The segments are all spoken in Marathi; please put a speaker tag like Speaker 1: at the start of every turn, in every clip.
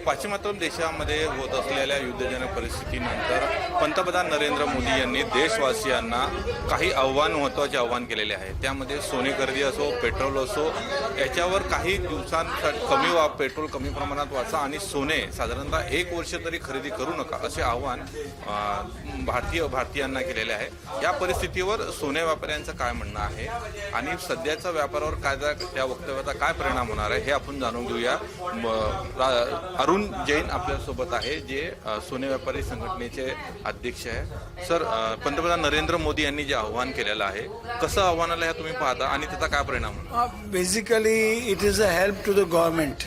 Speaker 1: पाश्चिमात्य देशामध्ये होत असलेल्या युद्धजनक परिस्थितीनंतर पंतप्रधान नरेंद्र मोदी यांनी देशवासियांना काही महत्त्वाचे आव्हान केलेले आहे। त्यामध्ये सोने खरेदी असो, पेट्रोल असो, याच्यावर काही दिवसांसाठी पेट्रोल कमी प्रमाणात वाचा आणि सोने साधारणतः 1 वर्ष तरी खरेदी करू नका असे आव्हान भारतीयांना केलेले आहे। या परिस्थितीवर सोने व्यापाऱ्यांचं काय म्हणणं आहे आणि सध्याच्या व्यापारावर त्या वक्तव्याचा काय परिणाम होणार आहे हे आपण जाणून घेऊया। अरुण जैन आपल्यासोबत आहे, जे सोने व्यापारी संघटनेचे अध्यक्ष आहे। सर, पंतप्रधान नरेंद्र मोदी यांनी जे आव्हान केलेलं आहे, कसं आव्हानाला तुम्ही पाहता आणि त्याचा काय परिणाम होणार?
Speaker 2: Basically it is a help to the government.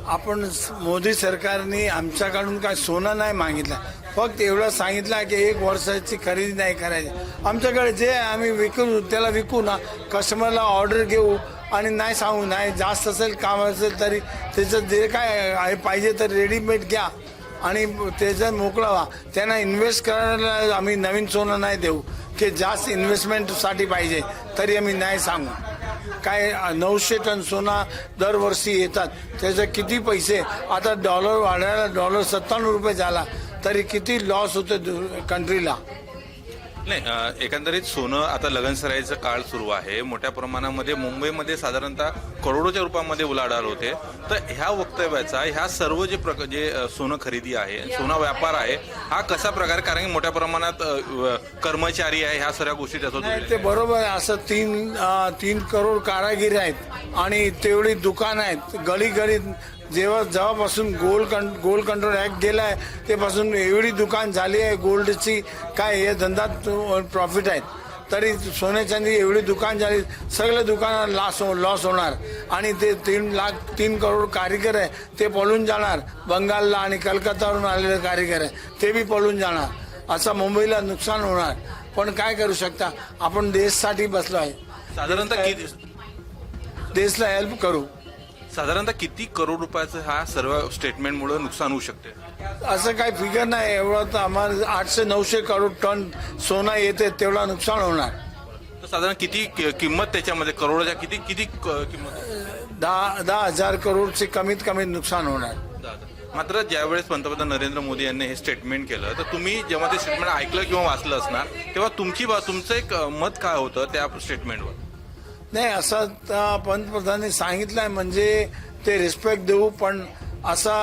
Speaker 2: आपण मोदी सरकारने आमच्याकडून काय सोनं नाही मागितलं, फक्त एवढं सांगितलं की 1 वर्षाची खरेदी नाही करायची। आमच्याकडे जे आम्ही विकू त्याला विकू ना, कस्टमरला ऑर्डर घेऊ आणि नाही सांगू, नाही जास्त असेल काम असेल तरी त्याचं जे काय पाहिजे तर रेडीमेड घ्या आणि त्याचं मोकळा व्हा। त्यांना इन्व्हेस्ट करायला आम्ही नवीन सोनं नाही देऊ की जास्त इन्व्हेस्टमेंटसाठी पाहिजे तरी आम्ही नाही सांगू। काय 900 टन सोना दरवर्षी येतात, त्याचे किती पैसे, आता डॉलर वाढायला डॉलर 97 रुपये झाला तरी किती लॉस होतो कंट्रीला।
Speaker 1: नाही, एकंदरीत सोनं आता लगनसराईचं काळ सुरू आहे। मोठ्या प्रमाणामध्ये मुंबईमध्ये साधारणतः करोडोच्या रूपामध्ये उलाढाल होते। तर ह्या वक्तव्याचा ह्या सर्व जे सोनं खरेदी आहे, सोना व्यापार आहे, हा कसा प्रकार, कारण की मोठ्या प्रमाणात कर्मचारी आहे, ह्या सर्व गोष्टी त्याच्यात
Speaker 2: ते बरोबर आहे। असं 3 करोड कारागीर आहेत आणि तेवढी दुकान आहेत गली गलीत। जेव्हापासून गोल्ड कंट्रोल ऍक्ट गेलाय तेपासून एवढी दुकान झाली आहे गोल्डची, काय हे धंद्यात प्रॉफिट आहेत, तरी सोने चांदी एवढी दुकान झाली, सगळ्या दुकानात लॉस होणार आणि ते 3 करोड कारीगर आहे ते पळून जाणार। बंगालला आणि कलकत्तावरून आलेले कारीगर आहे ते बी पळून जाणार। असं मुंबईला नुकसान होणार, पण काय करू शकता, आपण देशासाठी बसलो आहे।
Speaker 1: साधारणतः
Speaker 2: देशला हेल्प करू।
Speaker 1: साधारणतः किती करोड रुपयाचं हा सर्व स्टेटमेंटमुळे नुकसान होऊ शकते?
Speaker 2: असं काही फिगर नाही, एवढं तर आम्हाला 800-900 करोड टन सोना येते तेवढा नुकसान होणार।
Speaker 1: तर साधारण किती किंमत त्याच्यामध्ये, करोडच्या किती किंमत?
Speaker 2: 10,000 करोडचे कमीत कमी नुकसान होणार।
Speaker 1: मात्र ज्यावेळेस पंतप्रधान नरेंद्र मोदी यांनी हे स्टेटमेंट केलं, तर तुम्ही जेव्हा ते स्टेटमेंट ऐकलं किंवा वाचलं असणार, तेव्हा तुमचं एक मत काय होतं त्या स्टेटमेंटवर?
Speaker 2: नाही, असं पंतप्रधानांनी सांगितलंय म्हणजे ते रिस्पेक्ट देऊ, पण असा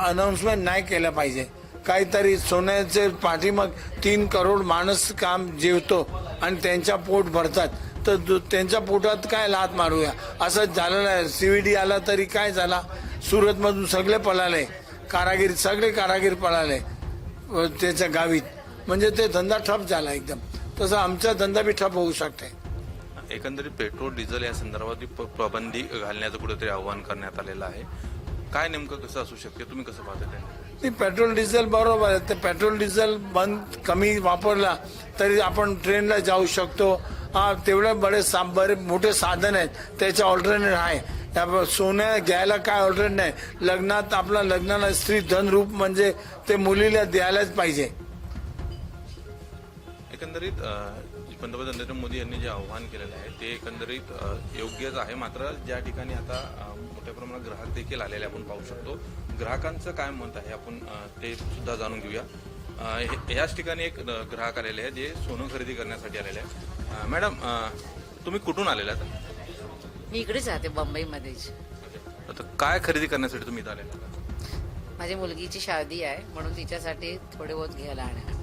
Speaker 2: अनाउन्समेंट नाही केलं पाहिजे। काहीतरी सोन्याचे पाठीमाग 3 करोड माणूस काम जेवतो आणि त्यांच्या पोट भरतात, तर त्यांच्या पोटात काय लात मारूया, असंच झालेलं आहे। CVD आला तरी काय झाला, सुरतमधून सगळे पळाले सगळे कारागीर पळाले त्याच्या गावीत, म्हणजे ते धंदा ठप झाला एकदम। तसं आमचा धंदा बी ठप होऊ शकते।
Speaker 1: एकंदरीत पेट्रोल डिझेल या संदर्भात पाबंदी घालण्याचं कुठेतरी आव्हान करण्यात आलेलं आहे। काय नेमकं कसं असू शकते, तुम्ही कसं पाहता ते?
Speaker 2: पेट्रोल डिझेल बरोबर आहे, ते पेट्रोल डिझेल कमी वापरला तरी आपण ट्रेनला जाऊ शकतो। तेवढे बरे मोठे साधन आहेत, त्याचे ऑल्टरनेट आहे। सोनं घ्यायला काय ऑल्टरनेट नाही, लग्नात आपला लग्नाला स्त्री धनरूप म्हणजे ते मुलीला द्यायलाच पाहिजे।
Speaker 1: एकंदरीत पंतप्रधान नरेंद्र मोदी यांनी जे आव्हान केलेलं आहे ते एकंदरीत योग्यच आहे। मात्र ज्या ठिकाणी आता मोठ्या प्रमाणात ग्राहक देखील आलेले आपण पाहू शकतो, ग्राहकांचं काय मत आहे आपण ते सुद्धा जाणून घेऊया। याच ठिकाणी एक ग्राहक आलेले आहे जे सोनं खरेदी करण्यासाठी आलेले आहे। मॅडम, तुम्ही कुठून आलेला आहात?
Speaker 3: मी इकडेच राहते, मुंबईमध्येच।
Speaker 1: आता काय खरेदी करण्यासाठी तुम्ही इथं आलेला?
Speaker 3: माझ्या मुलगीची शादी आहे म्हणून तिच्यासाठी थोडे बहुत घ्यायला आणा।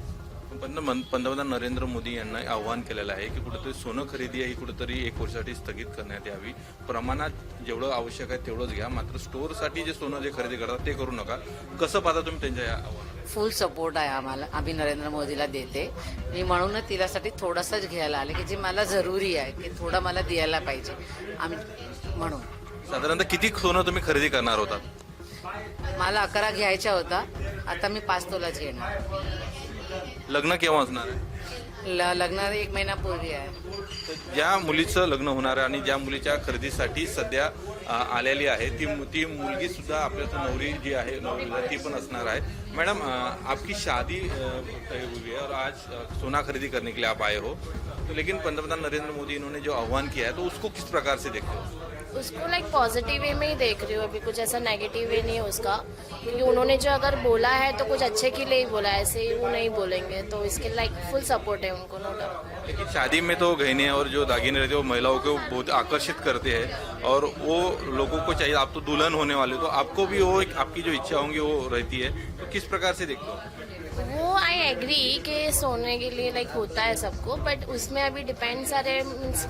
Speaker 1: पंतप्रधान नरेंद्र मोदी यांना आव्हान केलेलं आहे की कुठेतरी सोनं खरेदी ही कुठेतरी 1 वर्षासाठी स्थगित करण्यात यावी। प्रमाणात जेवढं आवश्यक आहे तेवढंच घ्या, मात्र स्टोअरसाठी जे सोनं जे खरेदी करतात ते करू नका। कसं पाहता तुम्ही त्यांच्या या आव्हानाला?
Speaker 3: फुल सपोर्ट आहे आम्हाला, आम्ही नरेंद्र मोदीला देते। मी म्हणूनच तिच्यासाठी थोडंसंच घ्यायला आले की जे मला जरुरी आहे ते थोडं मला द्यायला पाहिजे आम्ही म्हणून।
Speaker 1: साधारणतः किती सोनं तुम्ही खरेदी करणार होता?
Speaker 3: मला 11 घ्यायचा होता, आता मी 5 तोलाच घेणार।
Speaker 1: लग्न केव्हा असणार आहे?
Speaker 3: लग्न 1 महिन्यापूर्वी आहे।
Speaker 1: ज्या मुलीचं लग्न होणार आहे आणि ज्या मुलीच्या खरेदीसाठी सध्या आलेली आहे ती मुलगी सुद्धा आपल्या नवरी जी आहे ती पण असणार आहे। मैडम, आपकी शादी तय हुई है और आज सोना खरीदी करने के लिए आप आए हो, तो लेकिन पंतप्रधान नरेंद्र मोदी इन्होंने जो आह्वान किया है तो उसको किस प्रकार से देखते हो?
Speaker 4: उसको लाइक पॉजिटिव वे में ही देख रही हूँ, अभी कुछ ऐसा नेगेटिव वे नहीं है उसका, क्योंकि उन्होंने जो अगर बोला है तो कुछ अच्छे के लिए ही बोला है, ऐसे ही वो नहीं बोलेंगे, तो इसके लाइक फुल सपोर्ट है उनको, नो डाउट।
Speaker 1: लेकिन शादी में तो गहने और जो दागिने रहते हैं वो महिलाओं को बहुत आकर्षित करते हैं और वो लोगों को चाहिए। आप तो दुल्हन होने वाले हो, तो आपको भी वो एक आपकी जो इच्छा होंगी वो रहती है, तो किस प्रकार से देखते हो?
Speaker 4: वो आई एग्री कि सोने के लिए लाइक होता है सबको, बट उसमें अभी डिपेंड सारे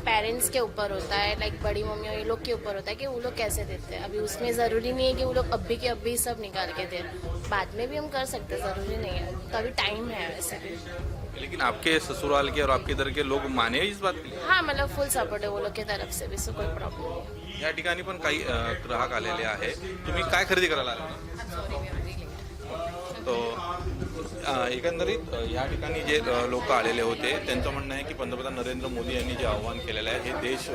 Speaker 4: पेरेंट्स के ऊपर होता है, लाइक बड़ी मम्मी ये लोग के ऊपर होता है कि वो लोग कैसे देते हैं। अभी उसमें ज़रूरी नहीं है कि वो लोग अभी के अभी सब निकाल के दें, बाद में भी हम कर सकते हैं, ज़रूरी नहीं है, तो अभी टाइम है वैसे भी।
Speaker 1: लेकिन आपके ससुराल के और आपके इधर के लोग माने इस बात के लिए?
Speaker 4: हाँ, मतलब फुल सपोर्ट आहे वो लोग की तरफ से भी, सो कोई प्रॉब्लेम नाही।
Speaker 1: या ठिकाणी पण काही ग्राहक आलेले आहे. तुम्ही काय खरेदी करायला आले? तो एकंदरीत या ठिकाणी जे लोक आलेले होते त्यांचं म्हणणं आहे की पंतप्रधान नरेंद्र मोदी यांनी जे आवाहन केलेलं आहे हे देश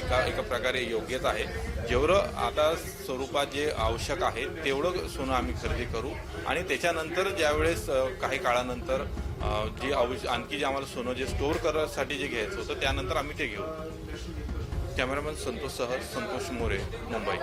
Speaker 1: एका प्रकारे योग्यच आहे. जेवढं आता स्वरूपात जे आवश्यक आहे तेवढं सोनं आम्ही खरेदी करू आणि त्याच्यानंतर ज्यावेळेस काही काळानंतर जे आणखी जे आम्हाला सोनं जे स्टोअर करण्यासाठी जे घ्यायचं होतं त्यानंतर आम्ही ते घेऊ. कॅमेरामॅन संतोष मोरे, मुंबई.